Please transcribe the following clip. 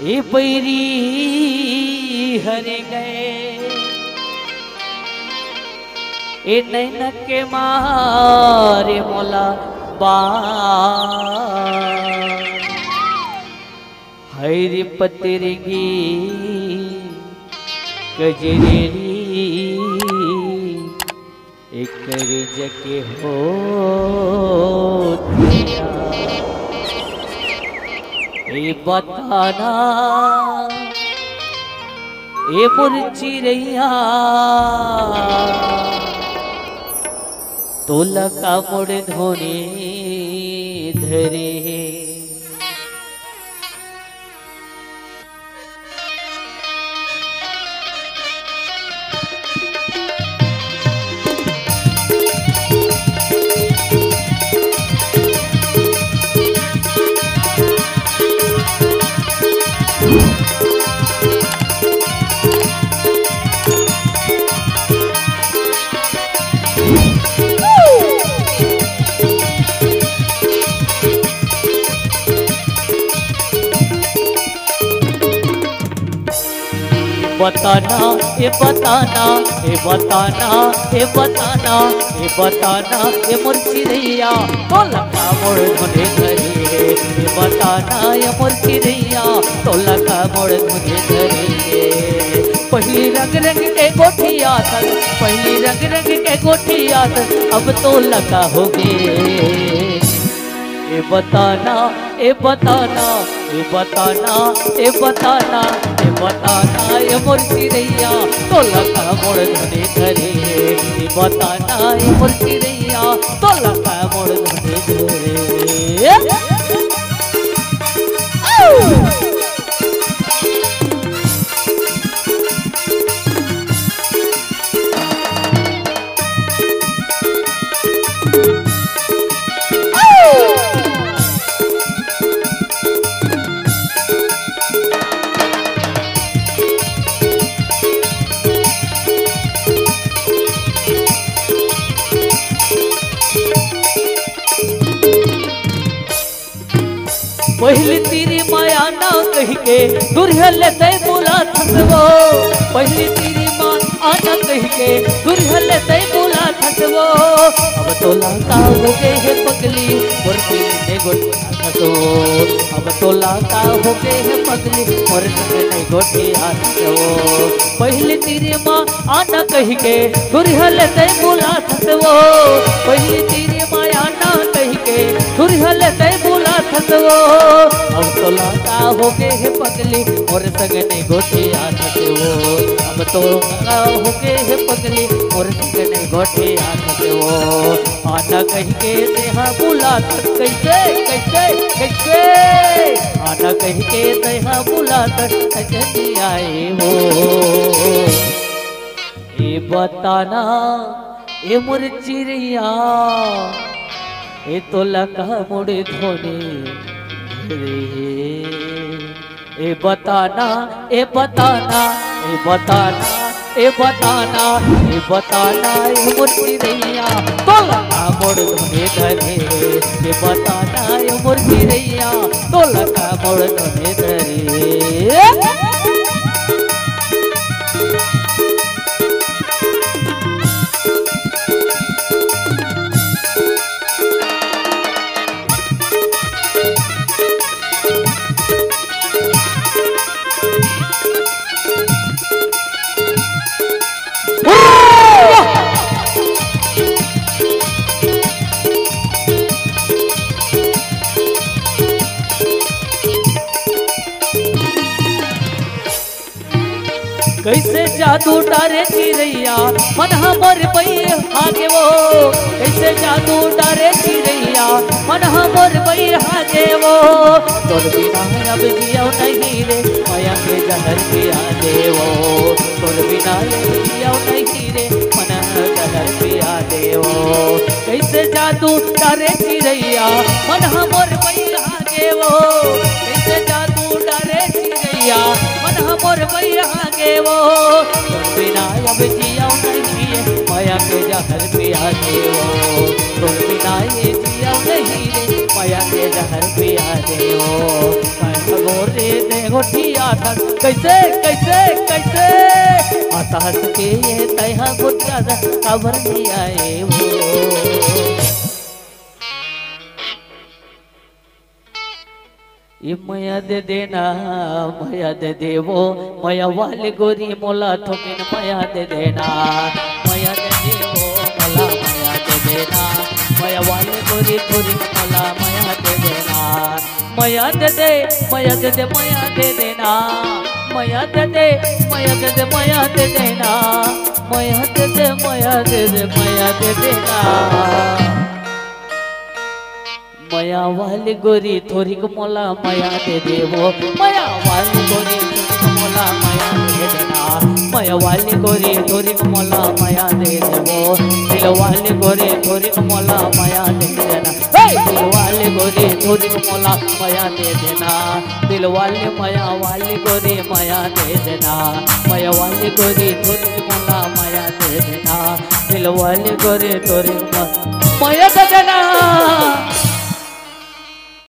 ए बैरी हरे गए ए नैन के मारे मोला बा हरी पतरगी गजरेरी एक जके हो ए बताना ए मुरचिरैया तोला का मोड़ धोने धरे बताना ए बताना ए बताना ए बताना ए बताना ए मुरचिरैया तोला का मोड़ धोने धरे ए बताना ए मुरचिरैया तोला का मोड़ धोने धरे पहली रंग रंग के गोठिया तक पहली रंग रंग के गोठिया तक अब तो लगा हो गए ए बताना ए बताना ए बताना ए बताना ए बताना ए मुरचिरैया तोला का मोड़ धोने धरे ए बताना ए मुरचिरैया तोला का मोड़ धोने धरे पहली तेरी माया ना कह के दुर्हल ते बोला थसवो पहली तेरी माँ आना कह के दुर्हल ते बोला थसवो अब तो लाता हो गए है पगली मुर्गी ने गोटिया थसो अब तो लाता हो गए है पगली मुर्गी ने गोटिया थसो पहली तेरी माँ आना कह के दुर्हल ते बोला थसवो पहली तेरी माया ना कह के दुर्हल ते बोला थसवो अब तो लाता हो गए है पगली और सगने गोटिया थसवो अब तो लाता हो गए है पगली और सगने गोटिया थसवो आना कह के देहा बुला कैसे कैसे कैसे आना कह के देहा बुला कैसे आए हो ए बताना ए मुरचिरैया ए तो लगा मुड़े धोने ए बताना ए बताना ए बताना ए बताना ए बताना ए मुरचिरैया तोला का मोड़ धोने धरे ए बताना ए मुरचिरैया तोला का मोड़ धोने धरे कैसे जादू डारे चिरैया मन हमर बई हागे वो कैसे जादू डारे चिरैया मन हमर बई हागे वो तोर बिना अब जियो नहीं रे माया के जहर पिया दे वो तोर बिना जियो नहीं रे मन जहर पिया दे वो कैसे जादू डारे चिरैया मन हमर बई हागे वो कैसे जादू डारे चिरैया मन हमर बई हागे वो बिना अब जिया नहीं माया के जहर पिया दे वो तुम बिना ये जिया नहीं रे माया के जहर पिया दे वो गोरे दे गोठिया धन कैसे कैसे कैसे हंस हंस के ये तैहा गोठिया धन काबर नहीं आए वो ये मया दे देना मया दे देवो मया वाले गोरी मोला थोकिन मया दे देना मया दे देवो मोला मया दे देना मया वाले गोरी थोड़ी मोला मया दे देना मया दे दे मया दे दे मया दे देना मया दे दे मया दे दे मया दे देना मया दे दे मया दे दे मया दे देना मया वाली गोरी थोड़ी मोला मया दे देवो मया वाली गोरी थोड़ी मोला मया दे देना मया वाली गोरी थोड़ी मोला मया दे देवो दिल वाली गोरी थोड़ी मोला मया दे देना दिल वाली गोरी थोड़ी मोला मया दे देना दिल वाली मया वाली गोरी मया दे देना मया वाली गोरी थोड़ी मोला मया दे देना दिल वाली गोरी थोड़ी मया दे देना